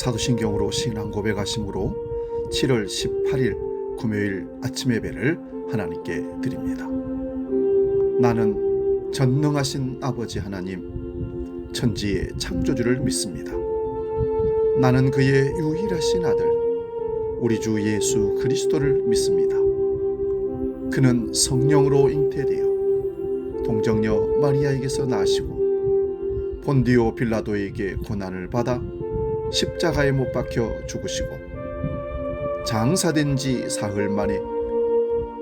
사도신경으로 신앙 고백하심으로 7월 18일 금요일 아침 예배를 하나님께 드립니다. 나는 전능하신 아버지 하나님, 천지의 창조주를 믿습니다. 나는 그의 유일하신 아들, 우리 주 예수 그리스도를 믿습니다. 그는 성령으로 잉태되어 동정녀 마리아에게서 나시고 본디오 빌라도에게 고난을 받아 십자가에 못 박혀 죽으시고 장사된 지 사흘 만에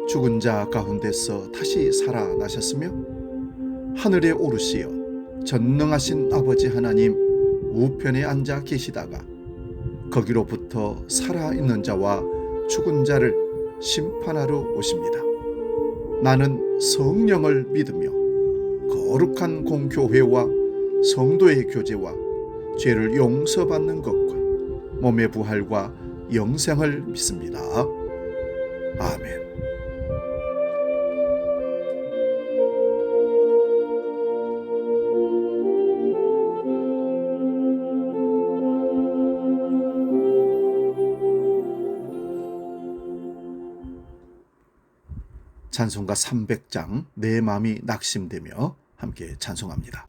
죽은 자 가운데서 다시 살아나셨으며 하늘에 오르시어 전능하신 아버지 하나님 우편에 앉아 계시다가 거기로부터 살아있는 자와 죽은 자를 심판하러 오십니다. 나는 성령을 믿으며 거룩한 공교회와 성도의 교제와 죄를 용서받는 것과 몸의 부활과 영생을 믿습니다. 아멘. 찬송가 300장 내 마음이 낙심되며 함께 찬송합니다.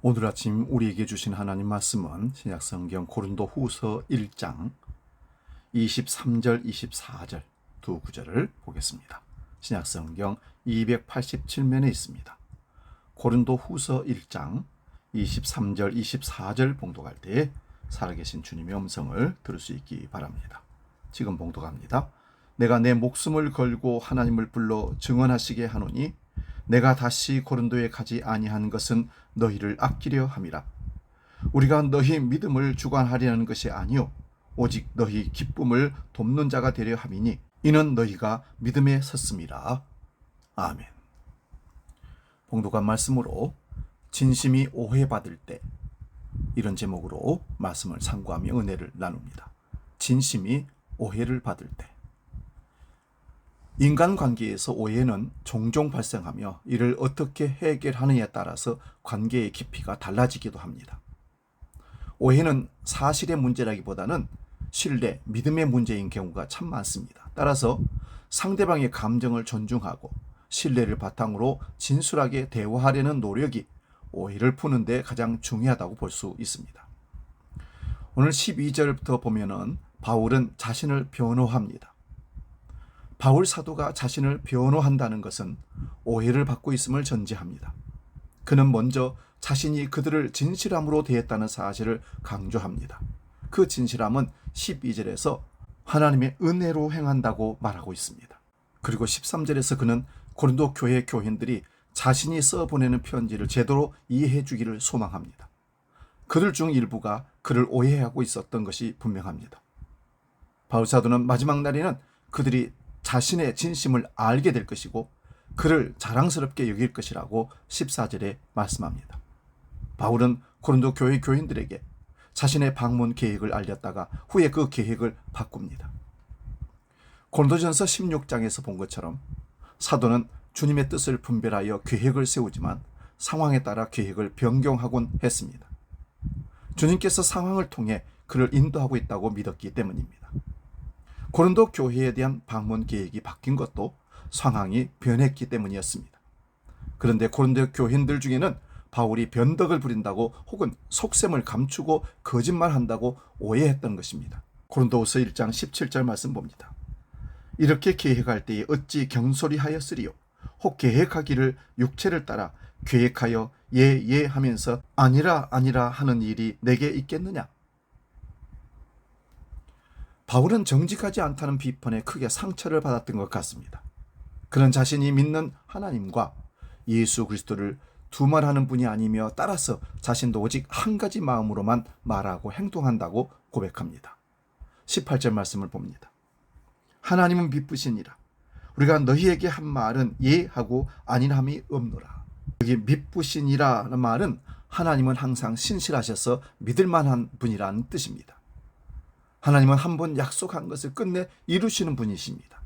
오늘 아침 우리에게 주신 하나님 말씀은 신약성경 고린도후서 1장 23절 24절 두 구절을 보겠습니다. 신약성경 287면에 있습니다. 고린도후서 1장 23절 24절 봉독할 때에 살아계신 주님의 음성을 들을 수 있기 바랍니다. 지금 봉독합니다. 내가 내 목숨을 걸고 하나님을 불러 증언하시게 하노니 내가 다시 고린도에 가지 아니한 것은 너희를 아끼려 함이라. 우리가 너희 믿음을 주관하려는 것이 아니요 오직 너희 기쁨을 돕는 자가 되려 함이니 이는 너희가 믿음에 섰음이라. 아멘. 봉독한 말씀으로 진심이 오해받을 때, 이런 제목으로 말씀을 상고하며 은혜를 나눕니다. 진심이 오해를 받을 때. 인간관계에서 오해는 종종 발생하며 이를 어떻게 해결하느냐에 따라서 관계의 깊이가 달라지기도 합니다. 오해는 사실의 문제라기보다는 신뢰, 믿음의 문제인 경우가 참 많습니다. 따라서 상대방의 감정을 존중하고 신뢰를 바탕으로 진솔하게 대화하려는 노력이 오해를 푸는 데 가장 중요하다고 볼 수 있습니다. 오늘 12절부터 보면은 바울은 자신을 변호합니다. 바울 사도가 자신을 변호한다는 것은 오해를 받고 있음을 전제합니다. 그는 먼저 자신이 그들을 진실함으로 대했다는 사실을 강조합니다. 그 진실함은 12절에서 하나님의 은혜로 행한다고 말하고 있습니다. 그리고 13절에서 그는 고린도 교회 교인들이 자신이 써보내는 편지를 제대로 이해해 주기를 소망합니다. 그들 중 일부가 그를 오해하고 있었던 것이 분명합니다. 바울 사도는 마지막 날에는 그들이 자신의 진심을 알게 될 것이고 그를 자랑스럽게 여길 것이라고 14절에 말씀합니다. 바울은 고린도 교회 교인들에게 자신의 방문 계획을 알렸다가 후에 그 계획을 바꿉니다. 고린도전서 16장에서 본 것처럼 사도는 주님의 뜻을 분별하여 계획을 세우지만 상황에 따라 계획을 변경하곤 했습니다. 주님께서 상황을 통해 그를 인도하고 있다고 믿었기 때문입니다. 고린도 교회에 대한 방문 계획이 바뀐 것도 상황이 변했기 때문이었습니다. 그런데 고린도 교인들 중에는 바울이 변덕을 부린다고 혹은 속셈을 감추고 거짓말한다고 오해했던 것입니다. 고린도후서 1장 17절 말씀 봅니다. 이렇게 계획할 때에 어찌 경솔히 하였으리요. 혹 계획하기를 육체를 따라 계획하여 예 하면서 아니라 하는 일이 내게 있겠느냐. 바울은 정직하지 않다는 비판에 크게 상처를 받았던 것 같습니다. 그는 자신이 믿는 하나님과 예수 그리스도를 두말하는 분이 아니며 따라서 자신도 오직 한 가지 마음으로만 말하고 행동한다고 고백합니다. 18절 말씀을 봅니다. 하나님은 미쁘시니라. 우리가 너희에게 한 말은 예 하고 아니함이 없노라. 여기 미쁘시니라는 말은 하나님은 항상 신실하셔서 믿을 만한 분이라는 뜻입니다. 하나님은 한 번 약속한 것을 끝내 이루시는 분이십니다.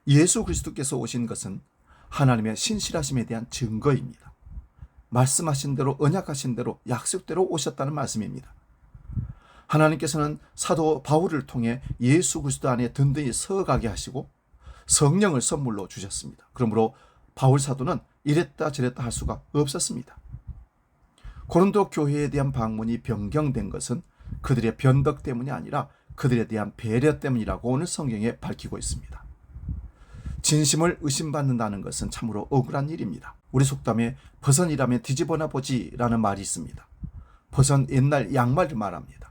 예수 그리스도께서 오신 것은 하나님의 신실하심에 대한 증거입니다. 말씀하신 대로 언약하신 대로 약속대로 오셨다는 말씀입니다. 하나님께서는 사도 바울을 통해 예수 그리스도 안에 든든히 서가게 하시고 성령을 선물로 주셨습니다. 그러므로 바울 사도는 이랬다 저랬다 할 수가 없었습니다. 고린도 교회에 대한 방문이 변경된 것은 그들의 변덕 때문이 아니라 그들에 대한 배려 때문이라고 오늘 성경에 밝히고 있습니다. 진심을 의심받는다는 것은 참으로 억울한 일입니다. 우리 속담에 버선이라면 뒤집어나 보지라는 말이 있습니다. 버선 옛날 양말을 말합니다.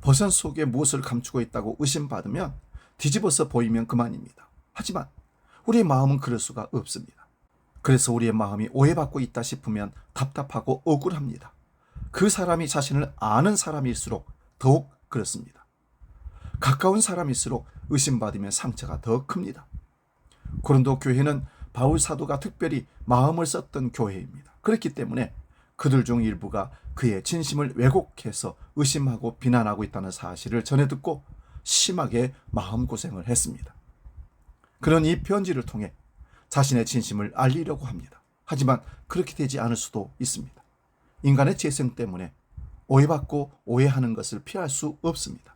버선 속에 무엇을 감추고 있다고 의심받으면 뒤집어서 보이면 그만입니다. 하지만 우리의 마음은 그럴 수가 없습니다. 그래서 우리의 마음이 오해받고 있다 싶으면 답답하고 억울합니다. 그 사람이 자신을 아는 사람일수록 더욱 그렇습니다. 가까운 사람일수록 의심받으면 상처가 더 큽니다. 고린도 교회는 바울 사도가 특별히 마음을 썼던 교회입니다. 그렇기 때문에 그들 중 일부가 그의 진심을 왜곡해서 의심하고 비난하고 있다는 사실을 전해 듣고 심하게 마음고생을 했습니다. 그런 이 편지를 통해 자신의 진심을 알리려고 합니다. 하지만 그렇게 되지 않을 수도 있습니다. 인간의 재성 때문에 오해받고 오해하는 것을 피할 수 없습니다.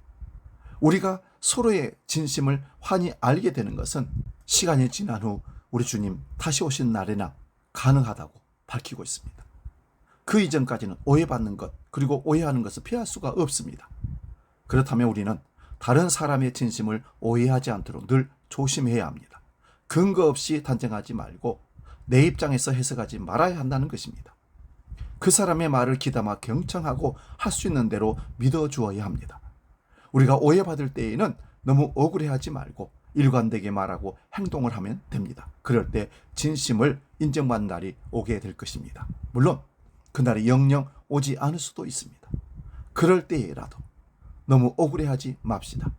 우리가 서로의 진심을 환히 알게 되는 것은 시간이 지난 후 우리 주님 다시 오신 날에나 가능하다고 밝히고 있습니다. 그 이전까지는 오해받는 것 그리고 오해하는 것을 피할 수가 없습니다. 그렇다면 우리는 다른 사람의 진심을 오해하지 않도록 늘 조심해야 합니다. 근거 없이 단정하지 말고 내 입장에서 해석하지 말아야 한다는 것입니다. 그 사람의 말을 귀담아 경청하고 할 수 있는 대로 믿어주어야 합니다. 우리가 오해받을 때에는 너무 억울해하지 말고 일관되게 말하고 행동을 하면 됩니다. 그럴 때 진심을 인정받는 날이 오게 될 것입니다. 물론 그날이 영영 오지 않을 수도 있습니다. 그럴 때라도 너무 억울해하지 맙시다.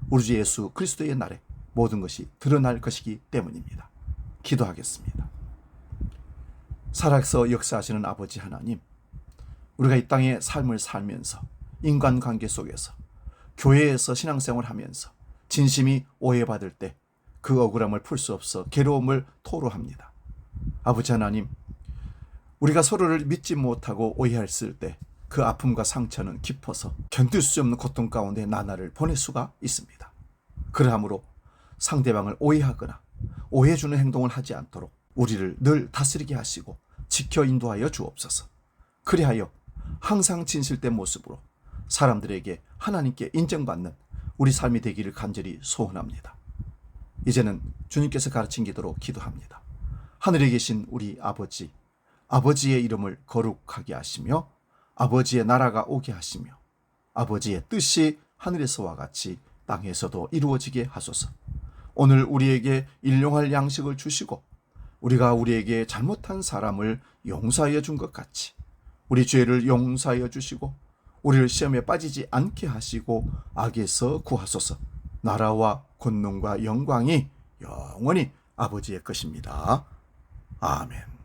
우리 주 예수 그리스도의 날에 모든 것이 드러날 것이기 때문입니다. 기도하겠습니다. 살아서 역사하시는 아버지 하나님, 우리가 이 땅의 삶을 살면서 인간관계 속에서 교회에서 신앙생활을 하면서 진심이 오해받을 때 그 억울함을 풀 수 없어 괴로움을 토로합니다. 아버지 하나님, 우리가 서로를 믿지 못하고 오해했을 때 그 아픔과 상처는 깊어서 견딜 수 없는 고통 가운데 나날을 보낼 수가 있습니다. 그러므로 상대방을 오해하거나 오해해주는 행동을 하지 않도록 우리를 늘 다스리게 하시고 지켜 인도하여 주옵소서. 그리하여 항상 진실된 모습으로 사람들에게 하나님께 인정받는 우리 삶이 되기를 간절히 소원합니다. 이제는 주님께서 가르친 기도로 기도합니다. 하늘에 계신 우리 아버지, 아버지의 이름을 거룩하게 하시며 아버지의 나라가 오게 하시며 아버지의 뜻이 하늘에서와 같이 땅에서도 이루어지게 하소서. 오늘 우리에게 일용할 양식을 주시고 우리가 우리에게 잘못한 사람을 용서하여 준 것 같이 우리 죄를 용서하여 주시고 우리를 시험에 빠지지 않게 하시고 악에서 구하소서. 나라와 권능과 영광이 영원히 아버지의 것입니다. 아멘.